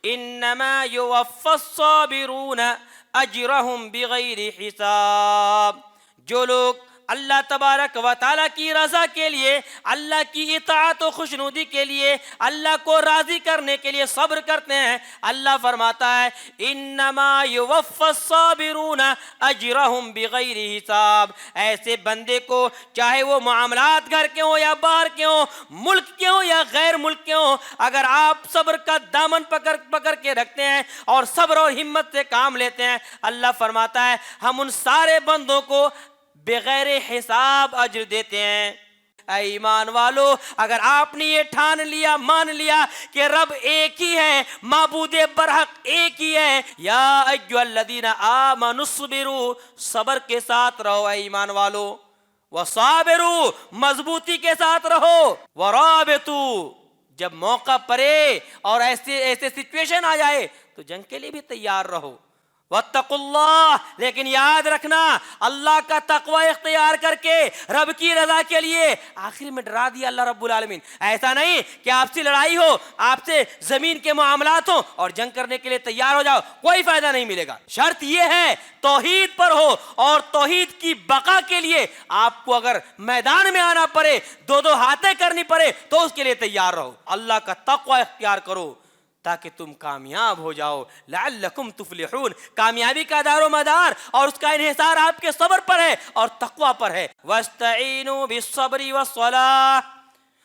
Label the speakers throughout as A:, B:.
A: انما یوفی الصابرون اجرہم بغیر حساب. جو لوگ اللہ تبارک و تعالیٰ کی رضا کے لیے، اللہ کی اطاعت و خوشنودی کے لیے، اللہ کو راضی کرنے کے لیے صبر کرتے ہیں، اللہ فرماتا ہے انما یوفی الصابرون اجرہم بغیر حساب. ایسے بندے کو چاہے وہ معاملات گھر کے ہوں یا باہر کے ہوں، ملک کے ہوں یا غیر ملک کے ہوں، اگر آپ صبر کا دامن پکڑ کے رکھتے ہیں اور صبر اور ہمت سے کام لیتے ہیں، اللہ فرماتا ہے ہم ان سارے بندوں کو بغیر حساب اجر دیتے ہیں. اے ایمان والو، اگر آپ نے یہ ٹھان لیا، مان لیا کہ رب ایک ہی ہے، معبود برحق ایک ہی ہے، یا ایھا الذین آمنوا اصبروا، صبر کے ساتھ رہو اے ایمان والو، وصابروا، مضبوطی کے ساتھ رہو، ورابطوا، جب موقع پڑے اور ایسے سچویشن آ جائے تو جنگ کے لیے بھی تیار رہو. واتقوا اللہ، لیکن یاد رکھنا اللہ کا تقوی اختیار کر کے رب کی رضا کے لیے. آخر میں ڈرا دیا اللہ رب العالمین. ایسا نہیں کہ آپ سے لڑائی ہو، آپ سے زمین کے معاملات ہوں اور جنگ کرنے کے لیے تیار ہو جاؤ، کوئی فائدہ نہیں ملے گا. شرط یہ ہے توحید پر ہو، اور توحید کی بقا کے لیے آپ کو اگر میدان میں آنا پڑے، دو ہاتھیں کرنی پڑے تو اس کے لیے تیار رہو. اللہ کا تقوی اختیار کرو تاکہ تم کامیاب ہو جاؤ. لعلکم تفلحون، کامیابی کا دار و مدار اور اس کا انحصار آپ کے صبر پر ہے اور تقوی پر ہے. واستعینوا بالصبر والصلاۃ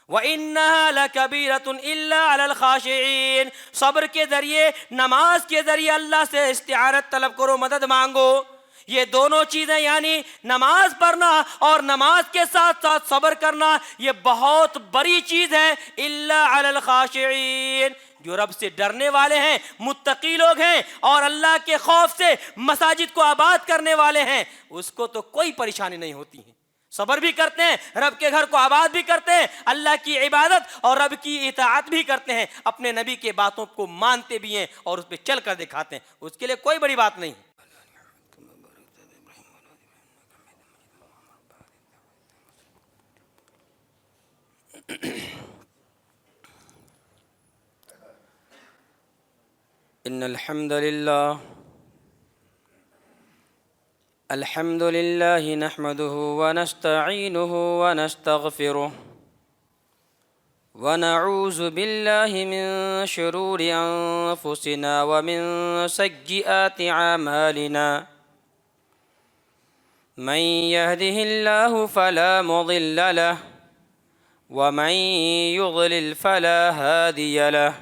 A: وَإِنَّهَا لَكَبِيرَةٌ إِلَّا عَلَى الْخَاشِعِينَ. صبر کے ذریعے، نماز کے ذریعے اللہ سے استعانت طلب کرو، مدد مانگو. یہ دونوں چیزیں یعنی نماز پڑھنا اور نماز کے ساتھ ساتھ صبر کرنا، یہ بہت بڑی چیز ہے. إِلَّا عَلَى الْخَاشِعِينَ، جو رب سے ڈرنے والے ہیں، متقی لوگ ہیں اور اللہ کے خوف سے مساجد کو آباد کرنے والے ہیں، اس کو تو کوئی پریشانی نہیں ہوتی ہے. صبر بھی کرتے ہیں، رب کے گھر کو آباد بھی کرتے ہیں، اللہ کی عبادت اور رب کی اطاعت بھی کرتے ہیں، اپنے نبی کے باتوں کو مانتے بھی ہیں اور اس پہ چل کر دکھاتے ہیں. اس کے لیے کوئی بڑی بات نہیں. ان الحمد لله نحمده ونستعينه ونستغفره ونعوذ بالله من شرور أنفسنا ومن سيئات أعمالنا. من يهده الله فلا مضل له ومن يضلل فلا هادي له.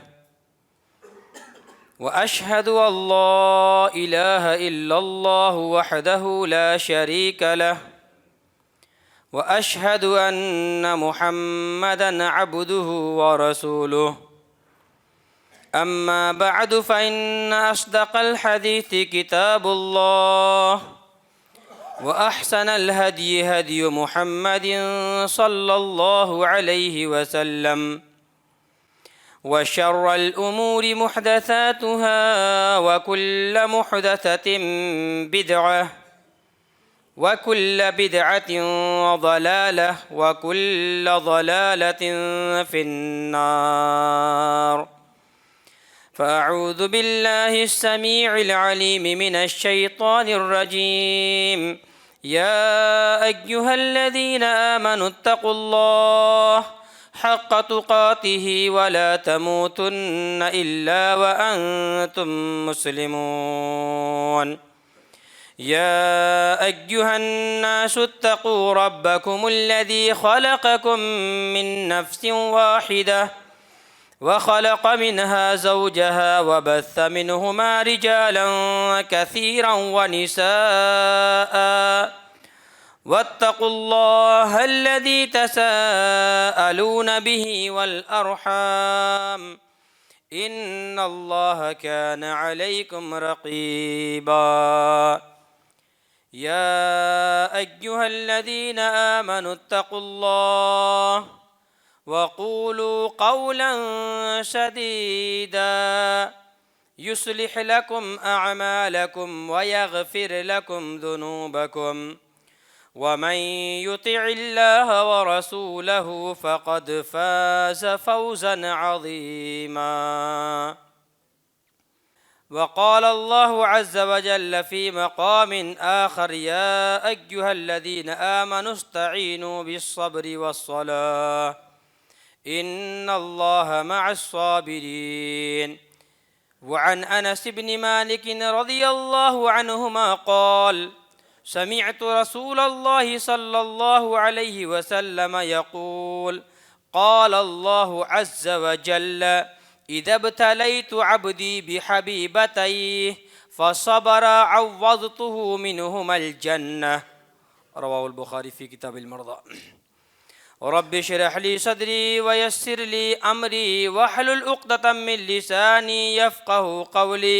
A: وأشهد أن لا إله إلا الله وحده لا شريك له وأشهد أن محمدًا عبده ورسوله. أما بعد فإن أصدق الحديث كتاب الله وأحسن الهدي هدي محمد صلى الله عليه وسلم وشر الأمور محدثاتها وكل محدثة بدعة وكل بدعة ضلالة وكل ضلالة في النار. فأعوذ بالله السميع العليم من الشيطان الرجيم. يا أيها الذين آمنوا اتقوا الله حق تقاته ولا تموتن إلا وأنتم مسلمون. يا أيها الناس اتقوا ربكم الذي خلقكم من نفس واحدة وخلق منها زوجها وبث منهما رجالا كثيرا ونساء واتقوا الله الذي تساءلون به والأرحام إن الله كان عليكم رقيبا. يا أيها الذين آمنوا اتقوا الله وقولوا قولا سديدا يصلح لكم أعمالكم ويغفر لكم ذنوبكم ومن يطع الله ورسوله فقد فاز فوزا عظيما. وقال الله عز وجل في مقام آخر يا أيها الذين آمنوا استعينوا بالصبر والصلاة إن الله مع الصابرين. وعن أنس بن مالك رضي الله عنهما قال سمعت رسول الله صلى الله عليه وسلم يقول قال الله عز وجل إذا ابتليت عبدي بحبيبتيه فصبر عوضته منهما الجنة. رواه البخاري في كتاب المرضى. رب اشرح لي صدري ويسر لي أمري واحلل عقدة من لساني يفقه قولي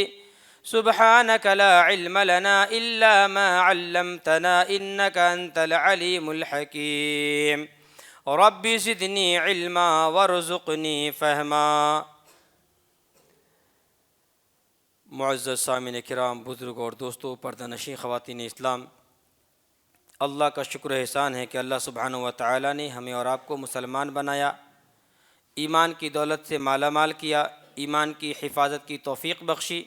A: سبحانك لا علم لنا إلا ما علمتنا إنك أنت العليم الحكيم. رب زدني علما وارزقني فهما. معزز سامعین کرام، بزرگ اور دوستو، پردہ نشین خواتین اسلام، اللہ کا شکر احسان ہے کہ اللہ سبحانہ و تعالی نے ہمیں اور آپ کو مسلمان بنایا، ایمان کی دولت سے مالا مال کیا، ایمان کی حفاظت کی توفیق بخشی.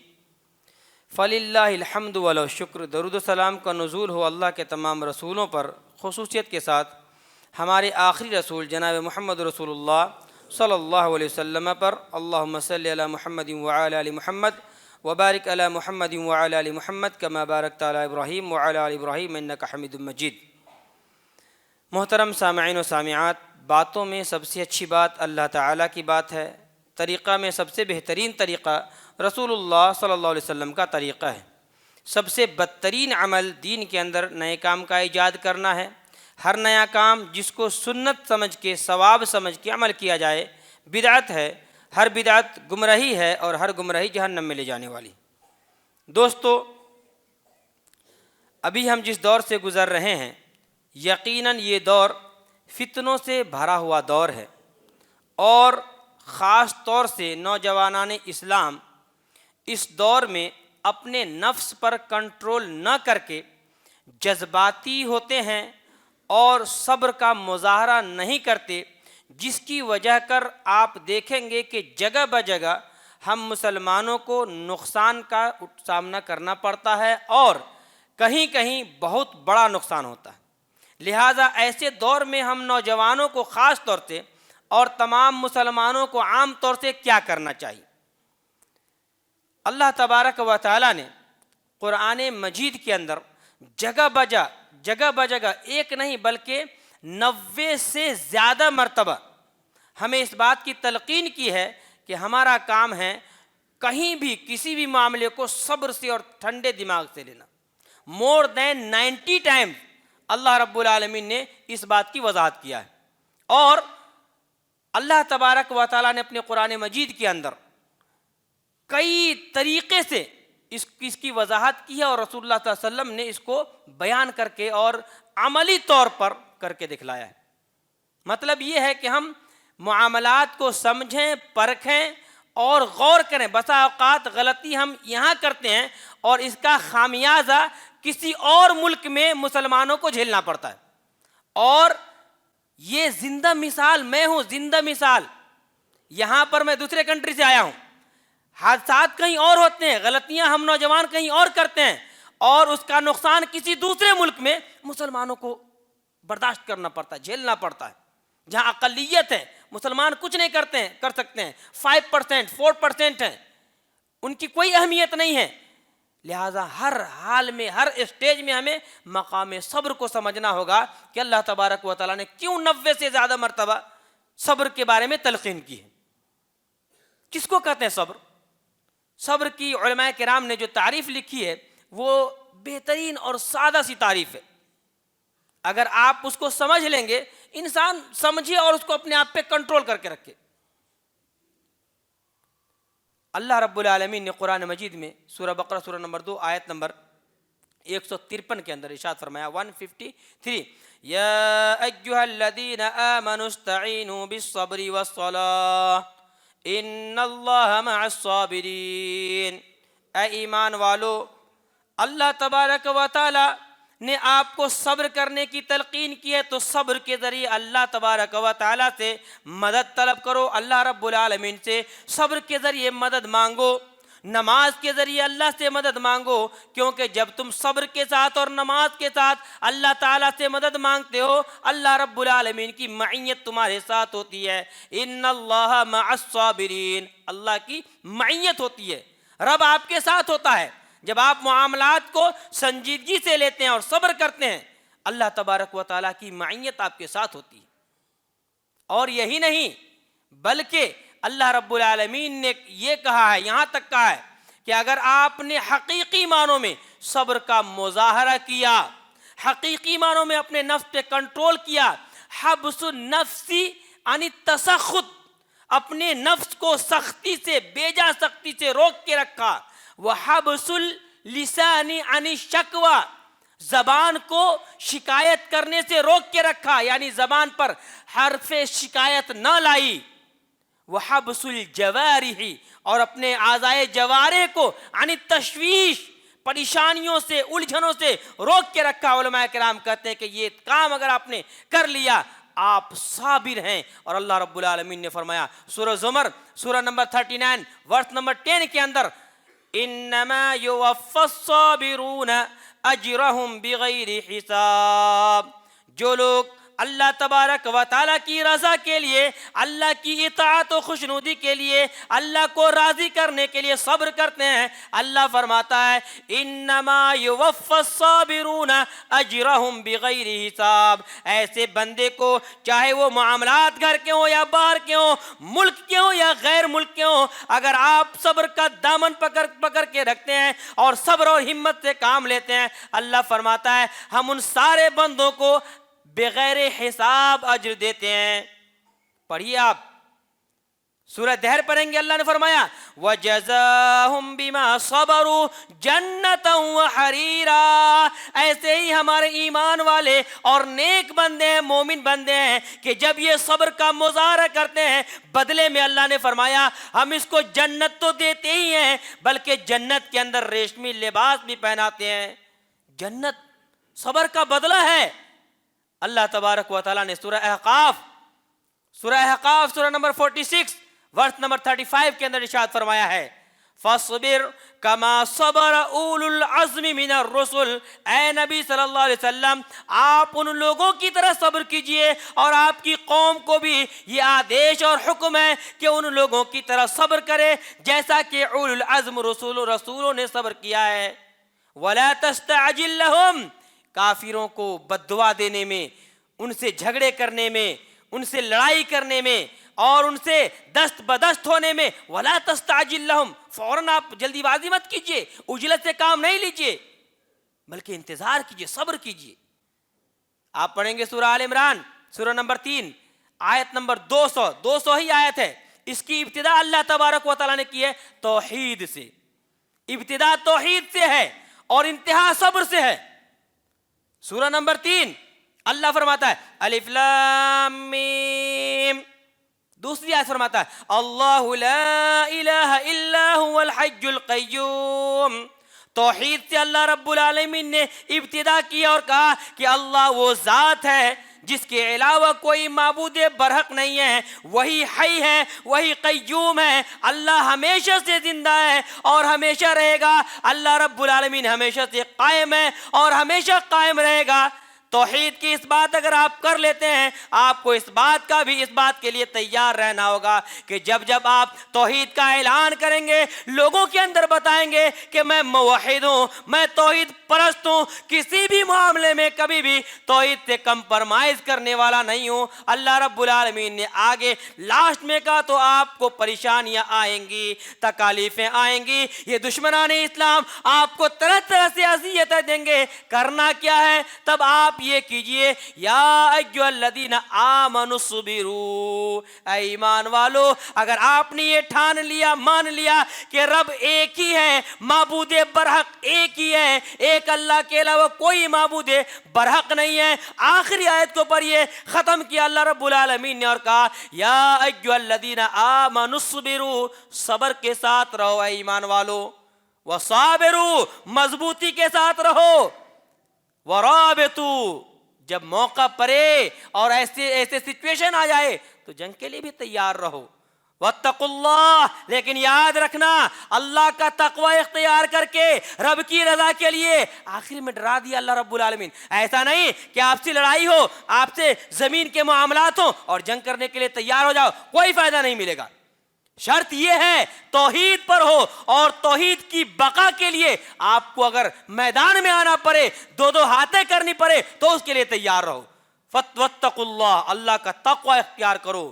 A: فللہ الحمد والشکر. درود و سلام کا نزول ہو اللہ کے تمام رسولوں پر، خصوصیت کے ساتھ ہمارے آخری رسول جناب محمد رسول اللہ صلی اللہ علیہ وسلم پر. اللہم صلی علی محمد وعلی آل محمد وبارک علی محمد وعلی آل محمد کما بارکت علی ابراہیم وعلی آل ابراہیم انک حمید مجید. محترم سامعین و سامعات، باتوں میں سب سے اچھی بات اللہ تعالیٰ کی بات ہے. طریقہ میں سب سے بہترین طریقہ رسول اللہ صلی اللہ علیہ وسلم کا طریقہ ہے. سب سے بدترین عمل دین کے اندر نئے کام کا ایجاد کرنا ہے. ہر نیا کام جس کو سنت سمجھ کے، ثواب سمجھ کے عمل کیا جائے بدعت ہے. ہر بدعت گمراہی ہے اور ہر گمراہی جہنم میں لے جانے والی. دوستو، ابھی ہم جس دور سے گزر رہے ہیں، یقیناً یہ دور فتنوں سے بھرا ہوا دور ہے، اور خاص طور سے نوجوانان اسلام اس دور میں اپنے نفس پر کنٹرول نہ کر کے جذباتی ہوتے ہیں اور صبر کا مظاہرہ نہیں کرتے، جس کی وجہ کر آپ دیکھیں گے کہ جگہ بجگہ ہم مسلمانوں کو نقصان کا سامنا کرنا پڑتا ہے اور کہیں کہیں بہت بڑا نقصان ہوتا ہے. لہٰذا ایسے دور میں ہم نوجوانوں کو خاص طور سے اور تمام مسلمانوں کو عام طور سے کیا کرنا چاہیے؟ اللہ تبارک و تعالیٰ نے قرآن مجید کے اندر جگہ بجگہ ایک نہیں بلکہ 90 سے زیادہ مرتبہ ہمیں اس بات کی تلقین کی ہے کہ ہمارا کام ہے کہیں بھی کسی بھی معاملے کو صبر سے اور ٹھنڈے دماغ سے لینا. مور دین 90 ٹائم اللہ رب العالمین نے اس بات کی وضاحت کیا ہے. اور اللہ تبارک و تعالیٰ نے اپنے قرآن مجید کے اندر کئی طریقے سے اس کی وضاحت کی ہے، اور رسول اللہ صلی اللہ علیہ وسلم نے اس کو بیان کر کے اور عملی طور پر کر کے دکھلایا ہے. مطلب یہ ہے کہ ہم معاملات کو سمجھیں، پرکھیں اور غور کریں. بسا اوقات غلطی ہم یہاں کرتے ہیں اور اس کا خامیازہ کسی اور ملک میں مسلمانوں کو جھیلنا پڑتا ہے. اور یہ زندہ مثال میں ہوں، زندہ مثال. یہاں پر میں دوسرے کنٹری سے آیا ہوں، حادثات کہیں اور ہوتے ہیں، غلطیاں ہم نوجوان کہیں اور کرتے ہیں، اور اس کا نقصان کسی دوسرے ملک میں مسلمانوں کو برداشت کرنا پڑتا ہے، جھیلنا پڑتا ہے. جہاں اقلیت ہے، مسلمان کچھ نہیں کر سکتے ہیں، 5% 4% ہیں، ان کی کوئی اہمیت نہیں ہے. لہٰذا ہر حال میں، ہر اسٹیج میں ہمیں مقام صبر کو سمجھنا ہوگا کہ اللہ تبارک و تعالیٰ نے کیوں 90 سے زیادہ مرتبہ صبر کے بارے میں تلقین کی ہے. کس کو کہتے ہیں صبر؟ صبر کی علماء کرام نے جو تعریف لکھی ہے وہ بہترین اور سادہ سی تعریف ہے. اگر آپ اس کو سمجھ لیں گے، انسان سمجھے اور اس کو اپنے آپ پہ کنٹرول کر کے رکھے. اللہ رب العالمین نے قرآن مجید میں سورہ بقرہ سورہ نمبر 2 آیت نمبر 153 کے اندر ارشاد فرمایا 153 یا ایھا الذین آمنوا استعینوا بالصبر والصلاۃ ان اللہ مع الصابرین. اے ایمان والو، اللہ تبارک و تعالی نے آپ کو صبر کرنے کی تلقین کی ہے، تو صبر کے ذریعے اللہ تبارک و تعالیٰ سے مدد طلب کرو. اللہ رب العالمین سے صبر کے ذریعے مدد مانگو. نماز کے ذریعے اللہ سے مدد مانگو، کیونکہ جب تم صبر کے ساتھ اور نماز کے ساتھ اللہ تعالیٰ سے مدد مانگتے ہو، اللہ رب العالمین کی معیت تمہارے ساتھ ہوتی ہے۔ ان اللہ مع الصابرین، اللہ کی معیت ہوتی ہے، رب آپ کے ساتھ ہوتا ہے۔ جب آپ معاملات کو سنجیدگی سے لیتے ہیں اور صبر کرتے ہیں، اللہ تبارک و تعالیٰ کی معیت آپ کے ساتھ ہوتی ہے۔ اور یہی نہیں بلکہ اللہ رب العالمین نے یہ کہا ہے، یہاں تک کہا ہے کہ اگر آپ نے حقیقی معنوں میں صبر کا مظاہرہ کیا، حقیقی معنوں میں اپنے نفس پہ کنٹرول کیا، حبس النفس عن التسخط، اپنے نفس کو سختی سے، بیجا سختی سے روک کے رکھا، وحبس اللسان عن الشکوى، زبان کو شکایت کرنے سے روک کے رکھا، یعنی زبان پر حرف شکایت نہ لائی، وحبس الجوارح، اور اپنے اعضائے جوارح کو عن التشویش، پریشانیوں سے، الجھنوں سے روک کے رکھا۔ علماء کرام کہتے ہیں کہ یہ کام اگر آپ نے کر لیا، آپ صابر ہیں۔ اور اللہ رب العالمین نے فرمایا سورہ زمر، سورہ نمبر 39 ورس نمبر 10 کے اندر، انما یوفی الصابرون اجرہم بغیر حساب، جو لوگ اللہ تبارک و تعالیٰ کی رضا کے لیے، اللہ کی اطاعت و خوشنودی کے لیے، اللہ کو راضی کرنے کے لیے صبر کرتے ہیں، اللہ فرماتا ہے انما یوفی الصابرون اجرہم بغیر حساب، ایسے بندے کو چاہے وہ معاملات گھر کے ہوں یا باہر کے ہوں، ملک کے ہوں یا غیر ملک کے ہوں، اگر آپ صبر کا دامن پکڑ کے رکھتے ہیں اور صبر اور ہمت سے کام لیتے ہیں، اللہ فرماتا ہے ہم ان سارے بندوں کو بغیر حساب اجر دیتے ہیں۔ پڑھیے آپ سورہ دہر پڑھیں گے، اللہ نے فرمایا وَجَزَاهُمْ بِمَا صَبَرُوا جَنَّةً وَحَرِيرًا، ایسے ہی ہمارے ایمان والے اور نیک بندے ہیں، مومن بندے ہیں کہ جب یہ صبر کا مظاہرہ کرتے ہیں، بدلے میں اللہ نے فرمایا ہم اس کو جنت تو دیتے ہی ہیں، بلکہ جنت کے اندر ریشمی لباس بھی پہناتے ہیں۔ جنت صبر کا بدلہ ہے۔ اللہ تبارک و تعالیٰ نے سورہ احقاف سورہ نمبر 46 ورس نمبر 35 کے اندر ارشاد فرمایا ہے فَاصْبِرْ كَمَا صَبَرَ أُولُو الْعَزْمِ مِنَ الرُّسُلِ، اے نبی صلی اللہ علیہ وسلم آپ ان لوگوں کی طرح صبر کیجئے، اور آپ کی قوم کو بھی یہ آدیش اور حکم ہے کہ ان لوگوں کی طرح صبر کرے جیسا کہ اولو العزم رسولوں نے صبر کیا ہے۔ وَلَا تَسْتَعْجِلْ لَهُمْ، کافروں کو بد دعا دینے میں، ان سے جھگڑے کرنے میں، ان سے لڑائی کرنے میں اور ان سے دست بدست ہونے میں، وَلَا تَسْتَعْجِلْ لَهُمْ، فوراً آپ جلدی بازی مت کیجئے، عجلت سے کام نہیں لیجئے، بلکہ انتظار کیجئے، صبر کیجئے۔ آپ پڑھیں گے سورہ آل عمران سورہ نمبر 3 آیت نمبر 200 ہی آیت ہے، اس کی ابتدا اللہ تبارک و تعالیٰ نے کی ہے توحید سے، ابتدا توحید سے ہے اور انتہا صبر سے ہے۔ سورہ نمبر 3 اللہ فرماتا ہے الف لام میم، دوسری آیت فرماتا ہے اللہ لا الہ الا هو الحی القیوم، توحید سے اللہ رب العالمین نے ابتدا کی اور کہا کہ اللہ وہ ذات ہے جس کے علاوہ کوئی معبود برحق نہیں ہے، وہی حی ہے، وہی قیوم ہے، اللہ ہمیشہ سے زندہ ہے اور ہمیشہ رہے گا، اللہ رب العالمین ہمیشہ سے قائم ہے اور ہمیشہ قائم رہے گا۔ توحید کی اس بات اگر آپ کر لیتے ہیں، آپ کو اس بات کا بھی اس بات کے لیے تیار رہنا ہوگا کہ جب جب آپ توحید کا اعلان کریں گے، لوگوں کے اندر بتائیں گے کہ میں موحد ہوں، میں توحید پرست ہوں، کسی بھی معاملے میں کبھی بھی توحید سے کمپرمائز کرنے والا نہیں ہوں۔ اللہ رب العالمین نے آگے لاسٹ میں کہا تو آپ کو پریشانیاں آئیں گی، تکالیفیں آئیں گی، یہ دشمنان اسلام آپ کو طرح طرح سے اذیتیں دیں گے، کرنا کیا ہے؟ تب آپ یہ کیجئے یا ایھا الذین آمنوا اصبروا، اے ایمان والو اگر آپ نے یہ ٹھان لیا، مان لیا کہ رب ایک ہی ہے، معبود برحق ایک ہی ہے، ایک اللہ کے علاوہ کوئی معبود برحق نہیں ہے، آخری آیت کو پڑھیے، ختم کیا اللہ رب العالمین نے اور کہا یا ایھا الذین آمنوا اصبروا، صبر کے ساتھ رہو اے ایمان والو، وصابروا، مضبوطی کے ساتھ رہو، ورابطوا، جب موقع پڑے اور ایسے سچویشن آ جائے تو جنگ کے لیے بھی تیار رہو، واتقوا اللہ، لیکن یاد رکھنا اللہ کا تقوی اختیار کر کے رب کی رضا کے لیے آخر میں ڈرا دیا اللہ رب العالمین۔ ایسا نہیں کہ آپ سے لڑائی ہو، آپ سے زمین کے معاملات ہوں اور جنگ کرنے کے لیے تیار ہو جاؤ، کوئی فائدہ نہیں ملے گا۔ شرط یہ ہے توحید پر ہو، اور توحید کی بقا کے لیے آپ کو اگر میدان میں آنا پڑے، دو ہاتھیں کرنی پڑے، تو اس کے لیے تیار رہو۔ واتقوا اللہ، اللہ کا تقوی اختیار کرو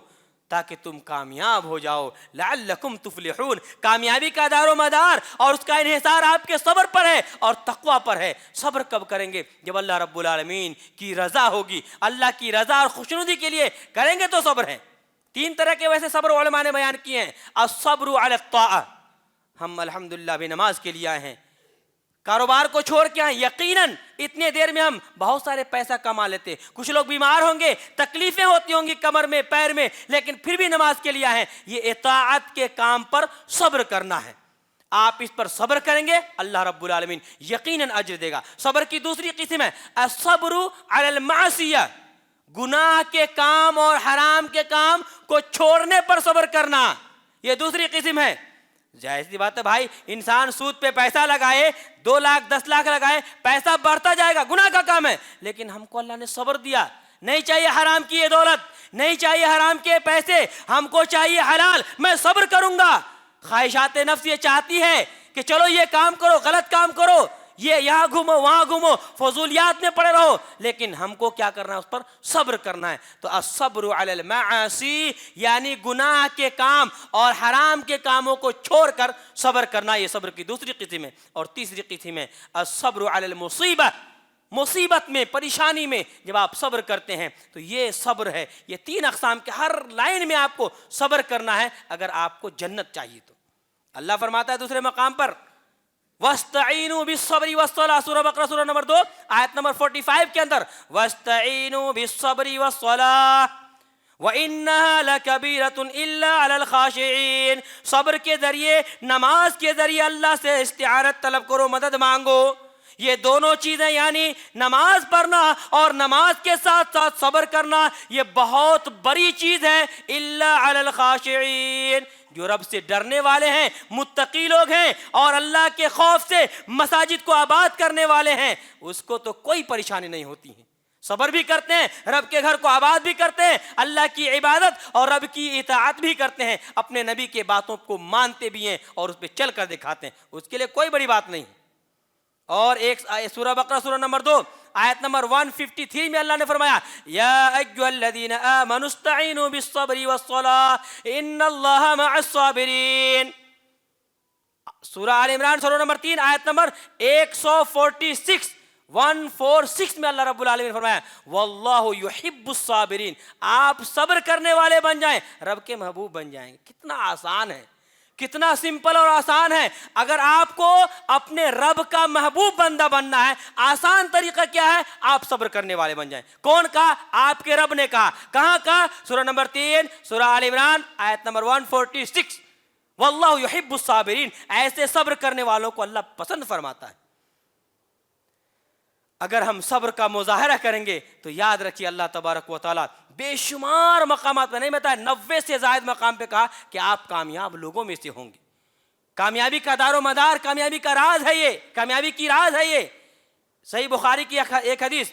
A: تاکہ تم کامیاب ہو جاؤ۔ لعلکم تفلحون، کامیابی کا دار و مدار اور اس کا انحصار آپ کے صبر پر ہے اور تقوی پر ہے۔ صبر کب کریں گے؟ جب اللہ رب العالمین کی رضا ہوگی، اللہ کی رضا اور خوشنودی کے لیے کریں گے تو صبر ہے۔ 3 طرح کے ویسے صبر علماء نے بیان کیے ہیں۔ الصبر علی الطاعہ، ہم الحمدللہ بھی نماز کے لیے آئے ہیں، کاروبار کو چھوڑ کے آئے، یقیناً اتنے دیر میں ہم بہت سارے پیسہ کما لیتے، کچھ لوگ بیمار ہوں گے، تکلیفیں ہوتی ہوں گی کمر میں، پیر میں، لیکن پھر بھی نماز کے لیے آئے ہیں۔ یہ اطاعت کے کام پر صبر کرنا ہے۔ آپ اس پر صبر کریں گے، اللہ رب العالمین یقیناً اجر دے گا۔ صبر کی دوسری قسم ہے الصبر علی المعصیہ، گناہ کے کام اور حرام کے کام کو چھوڑنے پر صبر کرنا، یہ دوسری قسم ہے۔ ظاہر سی بات ہے بھائی، انسان سود پہ پیسہ لگائے، 2 لاکھ 10 لاکھ لگائے، پیسہ بڑھتا جائے گا، گناہ کا کام ہے، لیکن ہم کو اللہ نے صبر دیا۔ نہیں چاہیے حرام کی یہ دولت، نہیں چاہیے حرام کے پیسے، ہم کو چاہیے حلال، میں صبر کروں گا۔ خواہشات نفس یہ چاہتی ہے کہ چلو یہ کام کرو، غلط کام کرو، یہ یہاں گھومو وہاں گھومو، فضولیات میں پڑے رہو، لیکن ہم کو کیا کرنا ہے؟ اس پر صبر کرنا ہے۔ تو الصبر علی المعاصی یعنی گناہ کے کام اور حرام کے کاموں کو چھوڑ کر صبر کرنا، یہ صبر کی دوسری قسم ہے۔ اور تیسری قسم ہے الصبر علی المصیبہ، مصیبت میں، پریشانی میں جب آپ صبر کرتے ہیں تو یہ صبر ہے۔ یہ 3 اقسام کے ہر لائن میں آپ کو صبر کرنا ہے اگر آپ کو جنت چاہیے تو۔ اللہ فرماتا ہے دوسرے مقام پر وَاسْتَعِينُوا بِالصَّبْرِ وَالصَّلَاةِ، سورہ بقرہ سورہ نمبر 2 آیت نمبر 45 کے اندر وَاسْتَعِينُوا بِالصَّبْرِ وَالصَّلَاةِ وَإِنَّهَا لَكَبِيرَةٌ إِلَّا عَلَى الْخَاشِعِينَ، صبر کے ذریعے، نماز کے ذریعے اللہ سے استعانت طلب کرو، مدد مانگو۔ یہ دونوں چیزیں یعنی نماز پڑھنا اور نماز کے ساتھ ساتھ صبر کرنا، یہ بہت بڑی چیز ہے۔ إِلَّا عَلَى الْخَاشِعِينَ، جو رب سے ڈرنے والے ہیں، متقی لوگ ہیں اور اللہ کے خوف سے مساجد کو آباد کرنے والے ہیں، اس کو تو کوئی پریشانی نہیں ہوتی ہے، صبر بھی کرتے ہیں، رب کے گھر کو آباد بھی کرتے ہیں، اللہ کی عبادت اور رب کی اطاعت بھی کرتے ہیں، اپنے نبی کے باتوں کو مانتے بھی ہیں اور اس پہ چل کر دکھاتے ہیں، اس کے لیے کوئی بڑی بات نہیں۔ اور ایک سورہ بقرہ سورہ نمبر 2 آیت نمبر 153 میں اللہ نے فرمایا یا ایھا الذین آمنوا استعینوا بالصبر والصلاۃ ان اللہ مع الصابرین۔ سورہ آل عمران سورہ نمبر 3 آیت نمبر 146 میں اللہ رب العالمین نے فرمایا واللہ یحب الصابرین، آپ صبر کرنے والے بن جائیں، رب کے محبوب بن جائیں گے۔ کتنا آسان ہے، کتنا سمپل اور آسان ہے۔ اگر آپ کو اپنے رب کا محبوب بندہ بننا ہے، آسان طریقہ کیا ہے؟ آپ صبر کرنے والے بن جائیں۔ کون کہا؟ آپ کے رب نے کہا۔ کہاں کہا؟ سورہ نمبر 3 سورہ آل عمران آیت نمبر 146، واللہ یحب الصابرین، ایسے صبر کرنے والوں کو اللہ پسند فرماتا ہے۔ اگر ہم صبر کا مظاہرہ کریں گے تو یاد رکھیے اللہ تبارک و تعالیٰ بے شمار مقامات میں، نہیں بتایا 90 سے زائد مقام پہ کہا کہ آپ کامیاب لوگوں میں سے ہوں گے۔ کامیابی کا دار و مدار، کامیابی کا راز ہے یہ، کامیابی کی راز ہے یہ۔ صحیح بخاری کی ایک حدیث،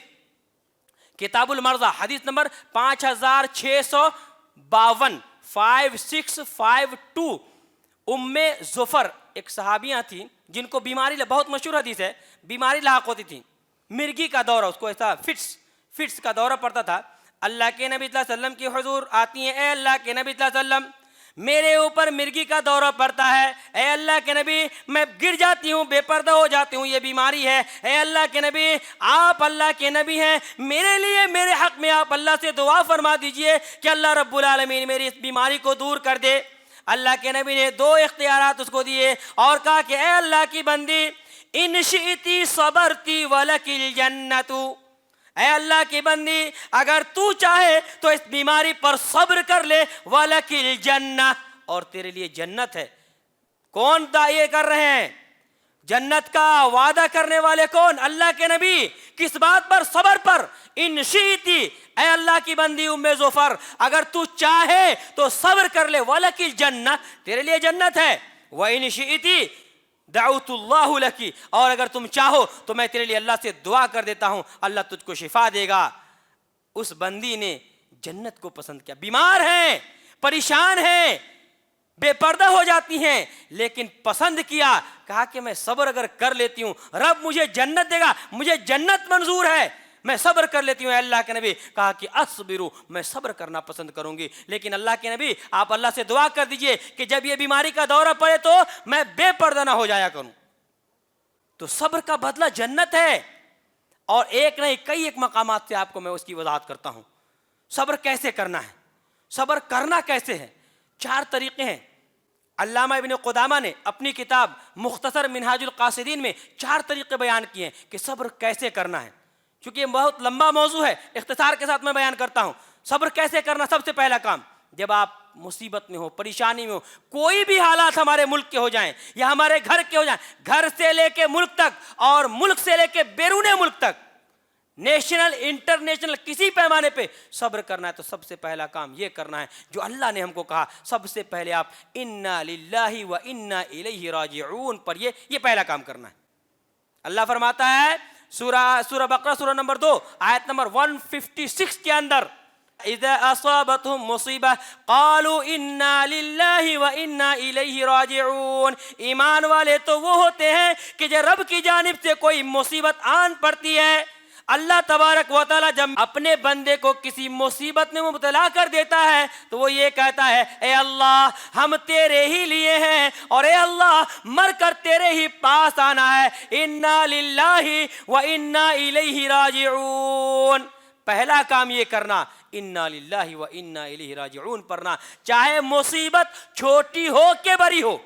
A: کتاب المرضى حدیث نمبر 5652 5652، ام ظفر ایک صحابیاں تھیں جن کو بیماری، بہت مشہور حدیث ہے، بیماری لاحق ہوتی تھی، مرگی کا دورہ، اس کو ایسا فٹس کا دورہ پڑتا تھا۔ اللہ کے نبی صلی اللہ علیہ وسلم کی حضور آتی ہیں، اے اللہ کے نبی صلی اللہ علیہ وسلم میرے اوپر مرگی کا دورہ پڑتا ہے، اے اللہ کے نبی میں گر جاتی ہوں، بے پردہ ہو جاتی ہوں، یہ بیماری ہے، اے اللہ کے نبی آپ اللہ کے نبی ہیں، میرے لیے، میرے حق میں آپ اللہ سے دعا فرما دیجئے کہ اللہ رب العالمین میری اس بیماری کو دور کر دے۔ اللہ کے نبی نے 2 اختیارات اس کو دیے اور کہا کہ اے اللہ کی بندی ان شئتی صبرتی ولک الجنت، اے اللہ کی بندی اگر تو چاہے تو اس بیماری پر صبر کر لے، وَلَكِ الْجَنَّةِ، اور تیرے لیے جنت ہے۔ کون دعویٰ کر رہے ہیں؟ جنت کا وعدہ کرنے والے کون؟ اللہ کے نبی، کس بات پر؟ صبر پر. ان شئتی، اے اللہ کی بندی ام ظفر، اگر تو چاہے تو صبر کر لے، وَلَكِ الْجَنَّةُ، تیرے لیے جنت ہے. وَإِنْ شِئْتِ دعوت اللہ لکی، اور اگر تم چاہو تو میں تیرے لیے اللہ سے دعا کر دیتا ہوں، اللہ تجھ کو شفا دے گا. اس بندی نے جنت کو پسند کیا. بیمار ہیں، پریشان ہیں، بے پردہ ہو جاتی ہیں، لیکن پسند کیا، کہا کہ میں صبر اگر کر لیتی ہوں رب مجھے جنت دے گا، مجھے جنت منظور ہے، میں صبر کر لیتی ہوں. اے اللہ کے نبی، کہا کہ اصبرو، میں صبر کرنا پسند کروں گی. لیکن اللہ کے نبی آپ اللہ سے دعا کر دیجئے کہ جب یہ بیماری کا دورہ پڑے تو میں بے پردہ نہ ہو جایا کروں. تو صبر کا بدلہ جنت ہے. اور ایک نہیں کئی ایک مقامات سے آپ کو میں اس کی وضاحت کرتا ہوں. صبر کیسے کرنا ہے، صبر کرنا کیسے ہے. 4 طریقے ہیں. علامہ ابن قدامہ نے اپنی کتاب مختصر منہاج القاصدین میں 4 طریقے بیان کیے ہیں کہ صبر کیسے کرنا ہے. چونکہ یہ بہت لمبا موضوع ہے، اختصار کے ساتھ میں بیان کرتا ہوں. صبر کیسے کرنا، سب سے پہلا کام، جب آپ مصیبت میں ہو، پریشانی میں ہو، کوئی بھی حالات ہمارے ملک کے ہو جائیں یا ہمارے گھر کے ہو جائیں، گھر سے لے کے ملک تک اور ملک سے لے کے بیرون ملک تک، نیشنل انٹرنیشنل کسی پیمانے پہ صبر کرنا ہے، تو سب سے پہلا کام یہ کرنا ہے جو اللہ نے ہم کو کہا. سب سے پہلے آپ انا للہ و انا الیہ راجعون پر یہ پہلا کام کرنا ہے. اللہ فرماتا ہے سورہ بقرہ سورہ نمبر 2 آیت نمبر 156 کے اندر، اذا اصابتهم مصیبہ قالوا انا للہ و انا الیہ راجعون. ایمان والے تو وہ ہوتے ہیں کہ جب رب کی جانب سے کوئی مصیبت آن پڑتی ہے، اللہ تبارک و تعالی جب اپنے بندے کو کسی مصیبت میں مبتلا کر دیتا ہے تو وہ یہ کہتا ہے اے اللہ ہم تیرے ہی لیے ہیں، اور اے اللہ مر کر تیرے ہی پاس آنا ہے. انا للہ و انا الیہ راجعون. پہلا کام یہ کرنا، انا للہ و انا الیہ راجعون پڑھنا، چاہے مصیبت چھوٹی ہو کہ بڑی ہو.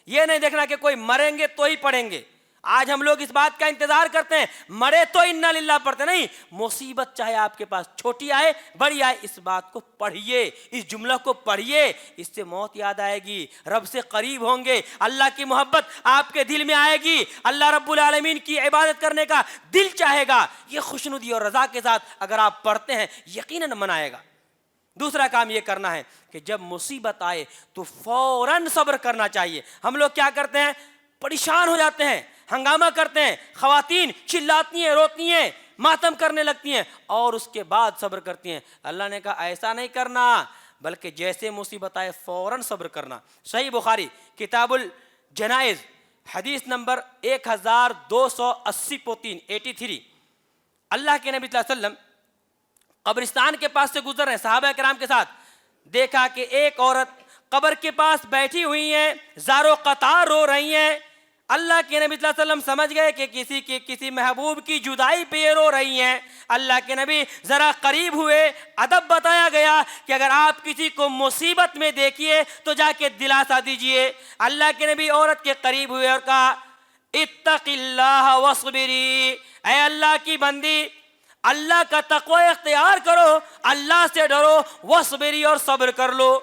A: یہ نہیں دیکھنا کہ کوئی مریں گے تو ہی پڑھیں گے. آج ہم لوگ اس بات کا انتظار کرتے ہیں، مرے تو انا للہ پڑھتے نہیں. مصیبت چاہے آپ کے پاس چھوٹی آئے بڑی آئے، اس بات کو پڑھیے، اس جملہ کو پڑھیے. اس سے موت یاد آئے گی، رب سے قریب ہوں گے، اللہ کی محبت آپ کے دل میں آئے گی، اللہ رب العالمین کی عبادت کرنے کا دل چاہے گا. یہ خوشنودی اور رضا کے ساتھ اگر آپ پڑھتے ہیں یقیناً منائے گا. دوسرا کام یہ کرنا ہے کہ جب مصیبت آئے تو فوراً صبر کرنا چاہیے. ہم لوگ کیا کرتے ہیں، پریشان ہو جاتے ہیں، ہنگامہ کرتے ہیں، خواتین چلاتی ہیں، روتی ہیں، ماتم کرنے لگتی ہیں اور اس کے بعد صبر کرتی ہیں. اللہ نے کہا ایسا نہیں کرنا، بلکہ جیسے مصیبت آئے فوراً صبر کرنا. صحیح بخاری کتاب الجنائز حدیث نمبر 1280 83. اللہ کے نبی صلی اللہ علیہ وسلم قبرستان کے پاس سے گزر رہے ہیں صحابہ کرام کے ساتھ، دیکھا کہ ایک عورت قبر کے پاس بیٹھی ہوئی ہیں، زار و قطار رو رہی ہیں. اللہ کے نبی صلی اللہ علیہ وسلم سمجھ گئے کہ کسی محبوب کی جدائی پہ رو رہی ہیں. اللہ کے نبی ذرا قریب ہوئے، ادب بتایا گیا کہ اگر آپ کسی کو مصیبت میں دیکھیے تو جا کے دلاسا دیجئے. اللہ کے نبی عورت کے قریب ہوئے اور کہا اتق اللہ واصبری، اے اللہ کی بندی اللہ کا تقوی اختیار کرو، اللہ سے ڈرو، واصبری اور صبر کر لو.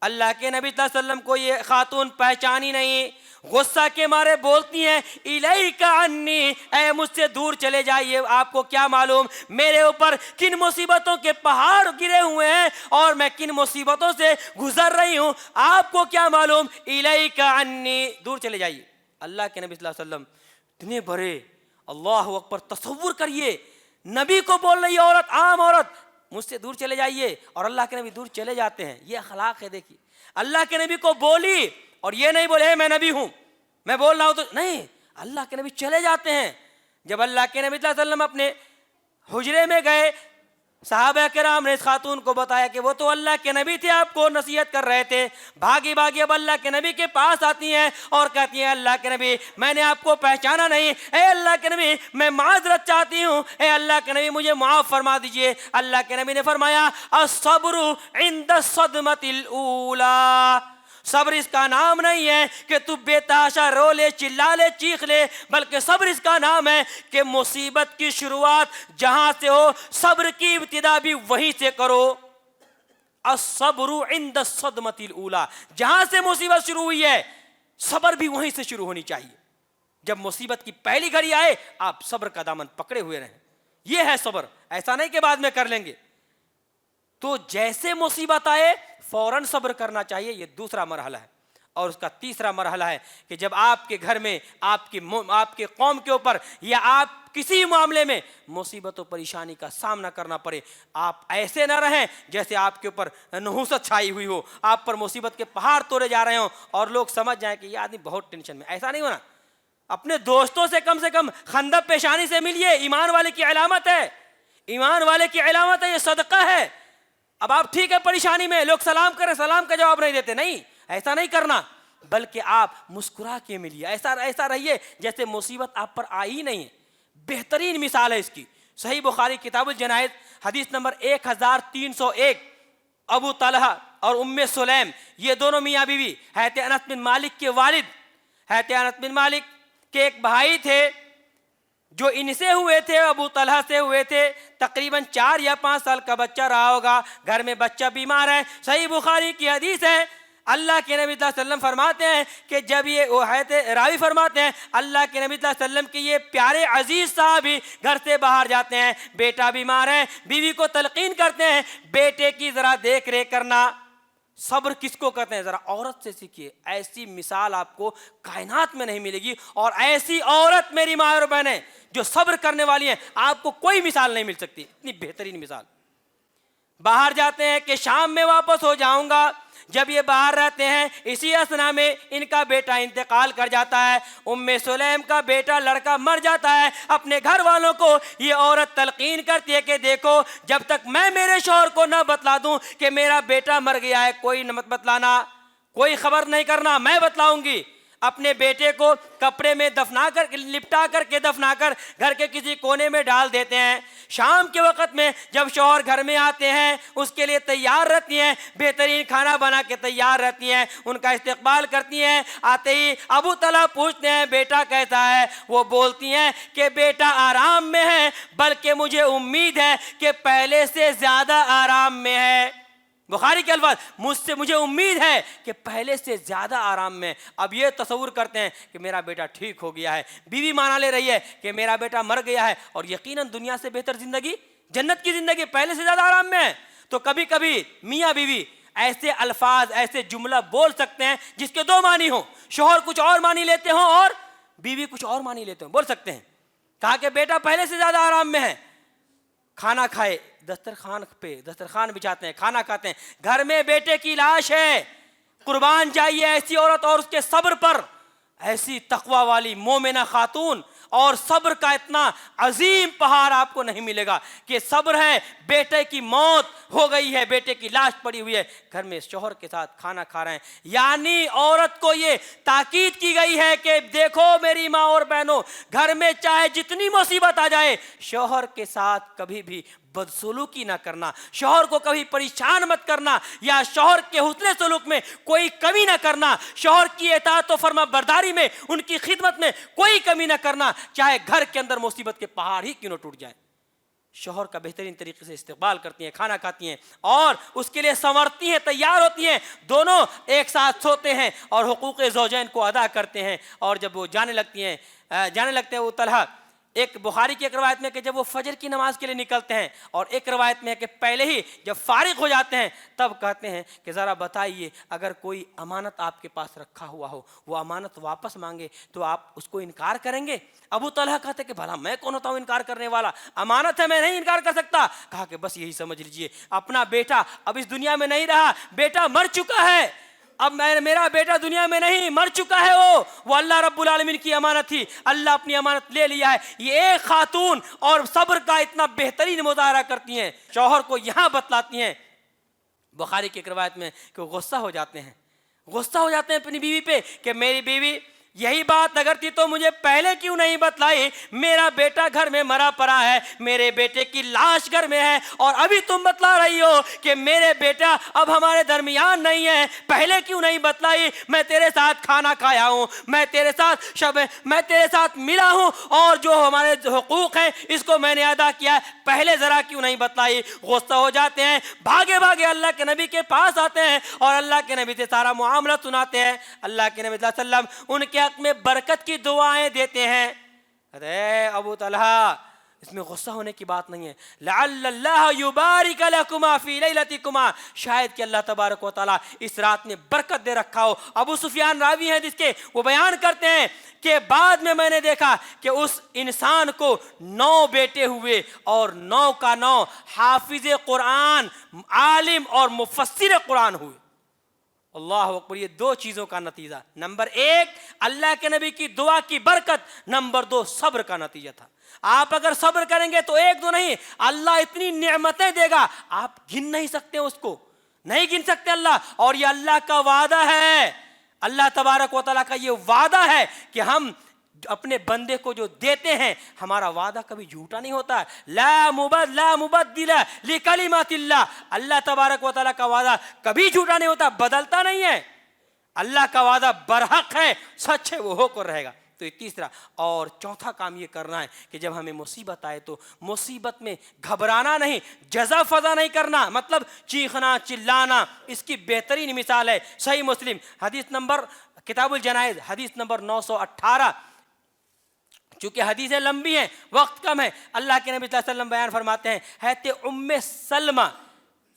A: اللہ کے نبی صلی اللہ علیہ وسلم کو یہ خاتون پہچانی نہیں، غصہ کے مارے بولتی ہیں الیک عنی، اے مجھ سے دور چلے جائیے، آپ کو کیا معلوم میرے اوپر کن مصیبتوں کے پہاڑ گرے ہوئے ہیں اور میں کن مصیبتوں سے گزر رہی ہوں، آپ کو کیا معلوم، الیک عنی، دور چلے جائیے. اللہ کے نبی صلی اللہ علیہ وسلم اتنے بڑے، اللہ اکبر، تصور کریے نبی کو بول رہی عورت، عام عورت، مجھ سے دور چلے جائیے، اور اللہ کے نبی دور چلے جاتے ہیں. یہ اخلاق ہے. دیکھیے اللہ کے نبی کو بولی اور یہ نہیں بولے میں نبی ہوں، میں بول رہا ہوں تو نہیں، اللہ کے نبی چلے جاتے ہیں. جب اللہ کے نبی صلی اللہ علیہ وسلم اپنے حجرے میں گئے، صحابہ کرام نے اس خاتون کو بتایا کہ وہ تو اللہ کے نبی تھے، آپ کو نصیحت کر رہے تھے. بھاگی بھاگی اب اللہ کے نبی کے پاس آتی ہیں اور کہتی ہیں اللہ کے نبی میں نے آپ کو پہچانا نہیں، اے اللہ کے نبی میں معذرت چاہتی ہوں، اے اللہ کے نبی مجھے معاف فرما دیجئے. اللہ کے نبی نے فرمایا الصبر عند الصدمۃ الاولی، صبر اس کا نام نہیں ہے کہ تو بے تحاشا رو لے، چلا لے، چیخ لے، بلکہ صبر اس کا نام ہے کہ مصیبت کی شروعات جہاں سے ہو صبر کی ابتدا بھی وہیں سے کرو. الصبر عند الصدمۃ الاولی، جہاں سے مصیبت شروع ہوئی ہے صبر بھی وہیں سے شروع ہونی چاہیے. جب مصیبت کی پہلی گھڑی آئے آپ صبر کا دامن پکڑے ہوئے رہیں. یہ ہے صبر. ایسا نہیں کہ بعد میں کر لیں گے. تو جیسے مصیبت آئے فوراً صبر کرنا چاہیے. یہ دوسرا مرحلہ ہے. اور اس کا تیسرا مرحلہ ہے کہ جب آپ کے گھر میں آپ کے قوم کے اوپر یا آپ کسی معاملے میں مصیبت و پریشانی کا سامنا کرنا پڑے, آپ ایسے نہ رہیں جیسے آپ کے اوپر نحوست چھائی ہوئی ہو, آپ پر مصیبت کے پہاڑ توڑے جا رہے ہوں اور لوگ سمجھ جائیں کہ یہ آدمی بہت ٹینشن میں. ایسا نہیں ہونا. اپنے دوستوں سے کم خندق پیشانی سے ملیے. ایمان والے کی علامت ہے. ایمان والے کی علامت ہے. یہ صدقہ ہے. اب آپ ٹھیک ہے پریشانی میں, لوگ سلام کریں, سلام کا جواب نہیں دیتے. نہیں, ایسا نہیں کرنا, بلکہ آپ مسکرا کے ملیے. ایسا رہیے جیسے مصیبت آپ پر آئی ہی نہیں ہے. بہترین مثال ہے اس کی صحیح بخاری کتاب الجنائز حدیث نمبر 1301. ابو طلحہ اور ام سلیم یہ دونوں میاں بیوی حضرت انس بن مالک کے والد, حضرت انس بن مالک کے ایک بھائی تھے جو ان سے ہوئے تھے, ابو طلحہ سے ہوئے تھے. تقریباً 4 یا 5 سال کا بچہ رہا ہوگا. گھر میں بچہ بیمار ہے. صحیح بخاری کی حدیث ہے. اللہ کے نبی صلی اللہ علیہ وسلم فرماتے ہیں کہ جب یہ راوی فرماتے ہیں اللہ کے نبی صلی اللہ علیہ وسلم کے یہ پیارے عزیز صحابی گھر سے باہر جاتے ہیں, بیٹا بیمار ہے, بیوی کو تلقین کرتے ہیں بیٹے کی ذرا دیکھ ریکھ کرنا. صبر کس کو کہتے ہیں؟ ذرا عورت سے سیکھیے. ایسی مثال آپ کو کائنات میں نہیں ملے گی, اور ایسی عورت میری ماں اور بہنیں جو صبر کرنے والی ہیں آپ کو کوئی مثال نہیں مل سکتی. اتنی بہترین مثال. باہر جاتے ہیں کہ شام میں واپس ہو جاؤں گا. جب یہ باہر رہتے ہیں اسی اثنا میں ان کا بیٹا انتقال کر جاتا ہے. ام سلیم کا بیٹا لڑکا مر جاتا ہے. اپنے گھر والوں کو یہ عورت تلقین کرتی ہے کہ دیکھو جب تک میں میرے شوہر کو نہ بتلا دوں کہ میرا بیٹا مر گیا ہے, کوئی نہ مت بتلانا, کوئی خبر نہیں کرنا, میں بتلاؤں گی. اپنے بیٹے کو کپڑے میں لپٹا کر کے دفنا کر گھر کے کسی کونے میں ڈال دیتے ہیں. شام کے وقت میں جب شوہر گھر میں آتے ہیں اس کے لیے تیار رہتی ہیں, بہترین کھانا بنا کے تیار رہتی ہیں, ان کا استقبال کرتی ہیں. آتے ہی ابو طلحہ پوچھتے ہیں بیٹا کیسا ہے؟ وہ بولتی ہیں کہ بیٹا آرام میں ہے, بلکہ مجھے امید ہے کہ پہلے سے زیادہ آرام میں ہے. بخاری کے الفاظ, مجھے امید ہے کہ پہلے سے زیادہ آرام میں. اب یہ تصور کرتے ہیں کہ میرا بیٹا ٹھیک ہو گیا ہے. بیوی مانا لے رہی ہے کہ میرا بیٹا مر گیا ہے, اور یقیناً دنیا سے بہتر زندگی, جنت کی زندگی پہلے سے زیادہ آرام میں ہے. تو کبھی کبھی میاں بیوی ایسے الفاظ, ایسے جملہ بول سکتے ہیں جس کے 2 معنی ہوں. شوہر کچھ اور معنی لیتے ہوں اور بیوی کچھ اور معنی لیتے ہوں. بول سکتے ہیں کہا کہ بیٹا پہلے سے زیادہ آرام میں ہے. کھانا کھائے, دسترخوان بچھاتے ہیں, کھانا کھاتے ہیں, گھر میں بیٹے کی لاش ہے. قربان جائیے ایسی عورت اور اس کے صبر پر. ایسی تقوی والی مومنہ خاتون اور صبر کا اتنا عظیم پہاڑ آپ کو نہیں ملے گا کہ صبر ہے. بیٹے کی موت ہو گئی ہے, بیٹے کی لاش پڑی ہوئی ہے, گھر میں شوہر کے ساتھ کھانا کھا رہے ہیں. یعنی عورت کو یہ تاکید کی گئی ہے کہ دیکھو میری ماں اور بہنوں, گھر میں چاہے جتنی مصیبت آ جائے شوہر کے ساتھ کبھی بھی بدسلوکی نہ کرنا, شوہر کو کبھی پریشان مت کرنا, یا شوہر کے حسن سلوک میں کوئی کمی نہ کرنا, شوہر کی اطاعت و فرما برداری میں, ان کی خدمت میں کوئی کمی نہ کرنا, چاہے گھر کے اندر مصیبت کے پہاڑ ہی کیوں نہ ٹوٹ جائیں. شوہر کا بہترین طریقے سے استقبال کرتی ہیں, کھانا کھاتی ہیں اور اس کے لیے سنورتی ہیں, تیار ہوتی ہیں. دونوں ایک ساتھ سوتے ہیں اور حقوق زوجین کو ادا کرتے ہیں. اور جب وہ جانے لگتے ہیں وہ طلحہ, ایک بخاری کی ایک روایت میں کہ جب وہ فجر کی نماز کے لیے نکلتے ہیں, اور ایک روایت میں ہے کہ پہلے ہی جب فارغ ہو جاتے ہیں تب کہتے ہیں کہ ذرا بتائیے اگر کوئی امانت آپ کے پاس رکھا ہوا ہو, وہ امانت واپس مانگے تو آپ اس کو انکار کریں گے؟ ابو طلحہ کہتے کہ بھلا میں کون ہوتا ہوں انکار کرنے والا, امانت ہے میں نہیں انکار کر سکتا. کہا کہ بس یہی سمجھ لیجئے اپنا بیٹا اب اس دنیا میں نہیں رہا, بیٹا مر چکا ہے, اب میرا بیٹا دنیا میں نہیں, مر چکا ہے. وہ اللہ رب العالمین کی امانت تھی, اللہ اپنی امانت لے لیا ہے. یہ ایک خاتون اور صبر کا اتنا بہترین مظاہرہ کرتی ہیں, شوہر کو یہاں بتلاتی ہیں. بخاری کی ایک روایت میں کہ وہ غصہ ہو جاتے ہیں اپنی بیوی پہ کہ میری بیوی یہی بات اگر تھی تو مجھے پہلے کیوں نہیں بتلائی, میرا بیٹا گھر میں مرا پڑا ہے, میرے بیٹے کی لاش گھر میں ہے, اور ابھی تم بتلا رہی ہو کہ میرے بیٹا اب ہمارے درمیان نہیں ہے, پہلے کیوں نہیں بتلائی؟ میں تیرے ساتھ کھانا کھایا ہوں, میں تیرے ساتھ ملا ہوں, اور جو ہمارے حقوق ہیں اس کو میں نے ادا کیا ہے, پہلے ذرا کیوں نہیں بتلائی؟ غصہ ہو جاتے ہیں, بھاگے اللہ کے نبی کے پاس آتے ہیں اور اللہ کے نبی سے سارا معاملہ سناتے ہیں. اللہ کے نبی صلی اللہ علیہ وسلم ان کے حق میں برکت کی دعائیں دیتے ہیں. ارے ابو طلحہ اس میں غصہ ہونے کی بات نہیں ہے. لعل اللہ یبارک لکما فی لیلتکما, شاید کہ اللہ تبارک و تعالیٰ اس رات میں برکت دے رکھا ہو. ابو سفیان راوی ہیں جس کے, وہ بیان کرتے ہیں کہ بعد میں نے دیکھا کہ اس انسان کو 9 بیٹے ہوئے اور 9 کا 9 حافظ قرآن, عالم اور مفسر قرآن ہوئے. اللہ اکبر. یہ 2 چیزوں کا نتیجہ, نمبر 1 اللہ کے نبی کی دعا کی برکت, نمبر 2 صبر کا نتیجہ تھا. آپ اگر صبر کریں گے تو 1 2 نہیں, اللہ اتنی نعمتیں دے گا آپ گن نہیں سکتے, اس کو نہیں گن سکتے اللہ. اور یہ اللہ کا وعدہ ہے, اللہ تبارک و تعالیٰ کا یہ وعدہ ہے کہ ہم اپنے بندے کو جو دیتے ہیں, ہمارا وعدہ کبھی جھوٹا نہیں ہوتا. لا مبدل لکلمات اللہ, اللہ تبارک و تعالیٰ کا وعدہ کبھی جھوٹا نہیں ہوتا, بدلتا نہیں ہے. اللہ کا وعدہ برحق ہے, سچ ہے, وہ ہو کر رہے گا. تو یہ تیسرا. اور چوتھا کام یہ کرنا ہے کہ جب ہمیں مصیبت آئے تو مصیبت میں گھبرانا نہیں, جزا فضا نہیں کرنا, مطلب چیخنا چلانا. اس کی بہترین مثال ہے صحیح مسلم حدیث نمبر, کتاب الجنائز حدیث نمبر 918. چونکہ حدیثیں لمبی ہیں, وقت کم ہے, اللہ کے نبی صلی اللہ علیہ وسلم بیان فرماتے ہیں, حضرت ام سلمہ,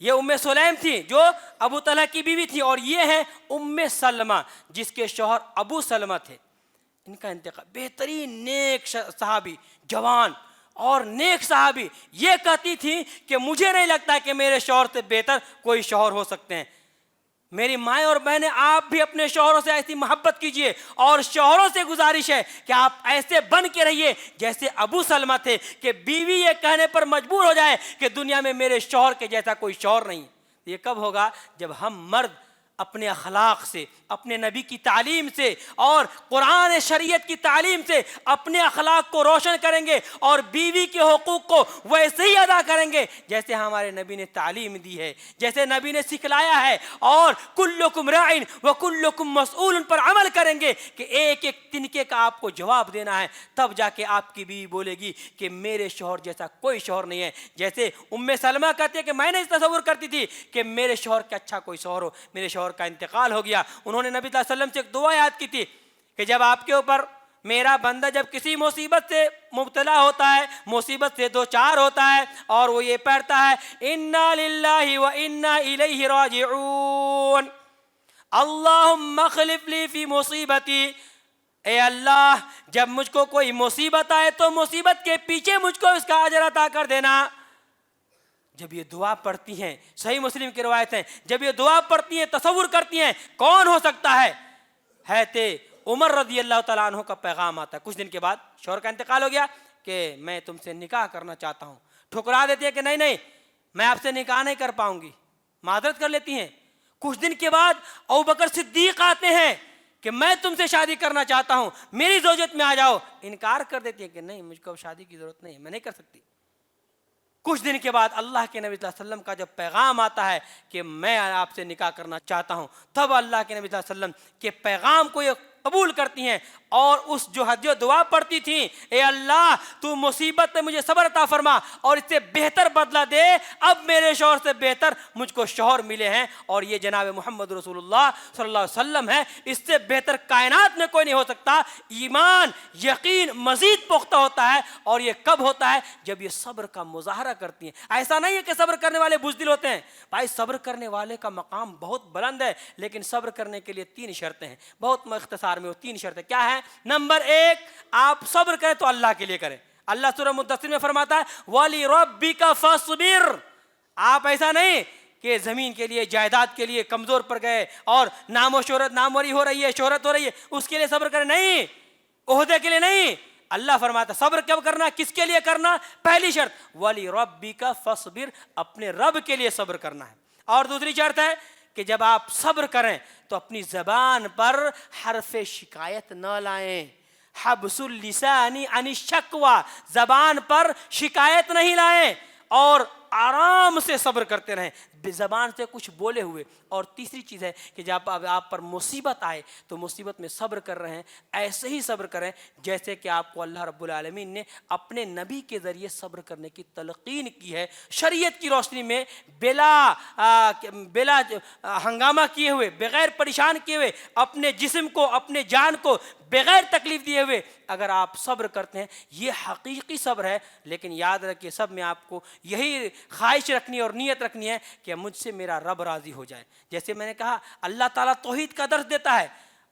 A: یہ ام سلیم تھی جو ابو طلحہ کی بیوی تھی, اور یہ ہے ام سلمہ جس کے شوہر ابو سلمہ تھے. ان کا انتقال, بہترین نیک صحابی, جوان اور نیک صحابی, یہ کہتی تھی کہ مجھے نہیں لگتا کہ میرے شوہر سے بہتر کوئی شوہر ہو سکتے ہیں. میری مائیں اور بہنیں, آپ بھی اپنے شوہروں سے ایسی محبت کیجئے, اور شوہروں سے گزارش ہے کہ آپ ایسے بن کے رہیے جیسے ابو سلمہ تھے, کہ بیوی یہ کہنے پر مجبور ہو جائے کہ دنیا میں میرے شوہر کے جیسا کوئی شوہر نہیں. یہ کب ہوگا؟ جب ہم مرد اپنے اخلاق سے, اپنے نبی کی تعلیم سے اور قرآن شریعت کی تعلیم سے اپنے اخلاق کو روشن کریں گے, اور بیوی کے حقوق کو ویسے ہی ادا کریں گے جیسے ہمارے نبی نے تعلیم دی ہے, جیسے نبی نے سکھلایا ہے. اور کلکم راعٍ وکلکم مسئول پر عمل کریں گے کہ ایک ایک تنکے کا آپ کو جواب دینا ہے, تب جا کے آپ کی بیوی بولے گی کہ میرے شوہر جیسا کوئی شوہر نہیں ہے. جیسے ام سلمہ کہتے ہیں کہ میں نے تصور کرتی تھی کہ میرے شوہر کا اچھا کوئی شوہر ہو, میرے شوہر کا انتقال ہو گیا. انہوں نے نبی صلی اللہ علیہ وسلم سے ایک دعا یاد کی تھی کہ جب آپ کے اوپر میرا بندہ جب کسی مصیبت سے مبتلا ہوتا ہے, مصیبت سے دوچار ہوتا ہے, اور وہ یہ پڑھتا ہے انا للہ و انا الیہ راجعون, اللہم اخلف لی فی مصیبتی, اے اللہ جب مجھ کو کوئی مصیبت آئے تو مصیبت کے پیچھے مجھ کو اس کا اجر عطا کر دینا. جب یہ دعا پڑھتی ہیں, صحیح مسلم کی روایت ہے, جب یہ دعا پڑھتی ہیں تصور کرتی ہیں کون ہو سکتا ہے, حضرت عمر رضی اللہ تعالیٰ عنہ کا پیغام آتا ہے. کچھ دن کے بعد شوہر کا انتقال ہو گیا کہ میں تم سے نکاح کرنا چاہتا ہوں. ٹھکرا دیتی ہے کہ نہیں میں آپ سے نکاح نہیں کر پاؤں گی, معذرت کر لیتی ہیں. کچھ دن کے بعد ابوبکر صدیق آتے ہیں کہ میں تم سے شادی کرنا چاہتا ہوں, میری زوجت میں آ جاؤ. انکار کر دیتی ہے کہ نہیں, مجھ کو شادی کی ضرورت نہیں ہے, میں نہیں کر سکتی. کچھ دن کے بعد اللہ کے نبی صلی اللہ علیہ وسلم کا جب پیغام آتا ہے کہ میں آپ سے نکاح کرنا چاہتا ہوں, تب اللہ کے نبی صلی اللہ علیہ وسلم کے پیغام کو یہ قبول کرتی ہیں, اور اس جو دعا پڑھتی تھیں, اے اللہ تو مصیبت میں مجھے صبر عطا فرما اور اس سے بہتر بدلہ دے, اب میرے شوہر سے بہتر مجھ کو شوہر ملے ہیں, اور یہ جناب محمد رسول اللہ صلی اللہ علیہ وسلم ہے, اس سے بہتر کائنات میں کوئی نہیں ہو سکتا. ایمان یقین مزید پختہ ہوتا ہے, اور یہ کب ہوتا ہے؟ جب یہ صبر کا مظاہرہ کرتی ہیں. ایسا نہیں ہے کہ صبر کرنے والے بزدل ہوتے ہیں, بھائی صبر کرنے والے کا مقام بہت بلند ہے, لیکن صبر کرنے کے لیے 3 شرطیں ہیں. بہت اختصار میں وہ 3 شرطیں کیا ہیں؟ نمبر 1, آپ صبر کریں تو اللہ کے لیے کریں. اللہ سورہ مدثر میں فرماتا ہے وَلِرَبِّكَ فَاصْبِرْ. آپ ایسا نہیں کہ زمین کے لیے, جائیداد کے لیے کمزور پڑ گئے اور نام و شہرت, ناموری ہو رہی ہے, شہرت ہو رہی ہے, اس کے لیے صبر کریں. نہیں, عہدے کے لیے نہیں. اللہ فرماتا صبر کب کرنا, کس کے لیے کرنا؟ پہلی شرط وَلِرَبِّكَ فَاصْبِرْ, اپنے رب کے لیے صبر کرنا ہے. اور دوسری شرط ہے کہ جب آپ صبر کریں تو اپنی زبان پر حرف شکایت نہ لائیں. حبس اللسان عن الشکوى, زبان پر شکایت نہیں لائیں, اور آرام سے صبر کرتے رہیں, زبان سے کچھ بولے ہوئے. اور تیسری چیز ہے کہ جب آپ پر مصیبت آئے تو مصیبت میں صبر کر رہے ہیں ایسے ہی صبر کریں جیسے کہ آپ کو اللہ رب العالمین نے اپنے نبی کے ذریعے صبر کرنے کی تلقین کی ہے. شریعت کی روشنی میں بلا ہنگامہ کیے ہوئے، بغیر پریشان کیے ہوئے، اپنے جسم کو اپنے جان کو بغیر تکلیف دیے ہوئے اگر آپ صبر کرتے ہیں یہ حقیقی صبر ہے. لیکن یاد رکھیے سب میں آپ کو یہی خواہش رکھنی اور نیت رکھنی ہے کہ مجھ سے میرا رب راضی ہو جائے. جیسے میں نے کہا اللہ تعالیٰ توحید کا درس دیتا ہے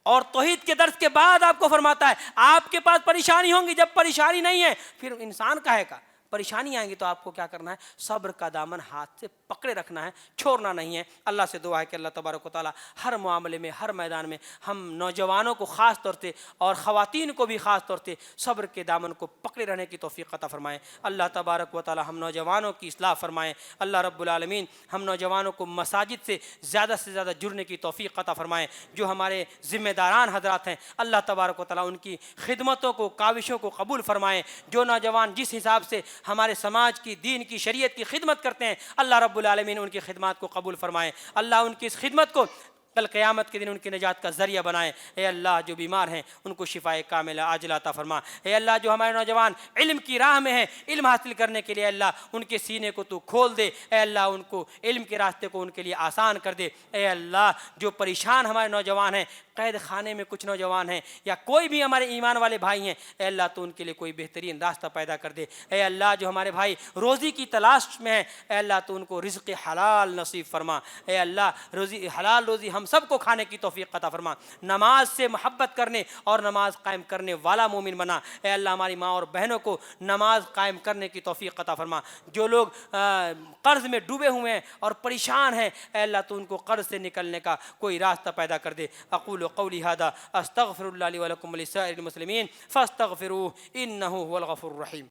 A: اور توحید کے درس کے بعد آپ کو فرماتا ہے آپ کے پاس پریشانی ہوں گی. جب پریشانی نہیں ہے پھر انسان کہے گا. پریشانی آئیں گی تو آپ کو کیا کرنا ہے؟ صبر کا دامن ہاتھ سے پکڑے رکھنا ہے، چھوڑنا نہیں ہے. اللہ سے دعا ہے کہ اللہ تبارک و تعالیٰ ہر معاملے میں، ہر میدان میں ہم نوجوانوں کو خاص طور سے اور خواتین کو بھی خاص طور سے صبر کے دامن کو پکڑے رہنے کی توفیق عطا فرمائیں. اللہ تبارک و تعالیٰ ہم نوجوانوں کی اصلاح فرمائیں. اللہ رب العالمین ہم نوجوانوں کو مساجد سے زیادہ جڑنے کی توفیق عطا فرمائیں. جو ہمارے ذمہ داران حضرات ہیں اللہ تبارک و تعالیٰ ان کی خدمتوں کو، کاوشوں کو قبول فرمائیں. جو نوجوان جس حساب سے ہمارے سماج کی، دین کی، شریعت کی خدمت کرتے ہیں اللہ رب العالمین ان کی خدمات کو قبول فرمائیں. اللہ ان کی اس خدمت کو کل قیامت کے دن ان کی نجات کا ذریعہ بنائیں. اے اللہ جو بیمار ہیں ان کو شفائے کاملہ عاجلہ عطا فرما. اے اللہ جو ہمارے نوجوان علم کی راہ میں ہیں، علم حاصل کرنے کے لیے اللہ ان کے سینے کو تو کھول دے. اے اللہ ان کو علم کے راستے کو ان کے لیے آسان کر دے. اے اللہ جو پریشان ہمارے نوجوان ہیں، قید خانے میں کچھ نوجوان ہیں یا کوئی بھی ہمارے ایمان والے بھائی ہیں، اے اللہ تو ان کے لیے کوئی بہترین راستہ پیدا کر دے. اے اللہ جو ہمارے بھائی روزی کی تلاش میں ہیں، اے اللہ تو ان کو رزق حلال نصیب فرما. اے اللہ روزی حلال روزی ہم سب کو کھانے کی توفیق عطا فرما. نماز سے محبت کرنے اور نماز قائم کرنے والا مومن بنا. اے اللہ ہماری ماں اور بہنوں کو نماز قائم کرنے کی توفیق عطا فرما. جو لوگ قرض میں ڈوبے ہوئے ہیں اور پریشان ہیں، اے اللہ تو ان کو قرض سے نکلنے کا کوئی راستہ پیدا کر دے. اقول قولی هذا استغفر الله لي ولكم ولسائر المسلمين فاستغفروه انه هو الغفور الرحيم.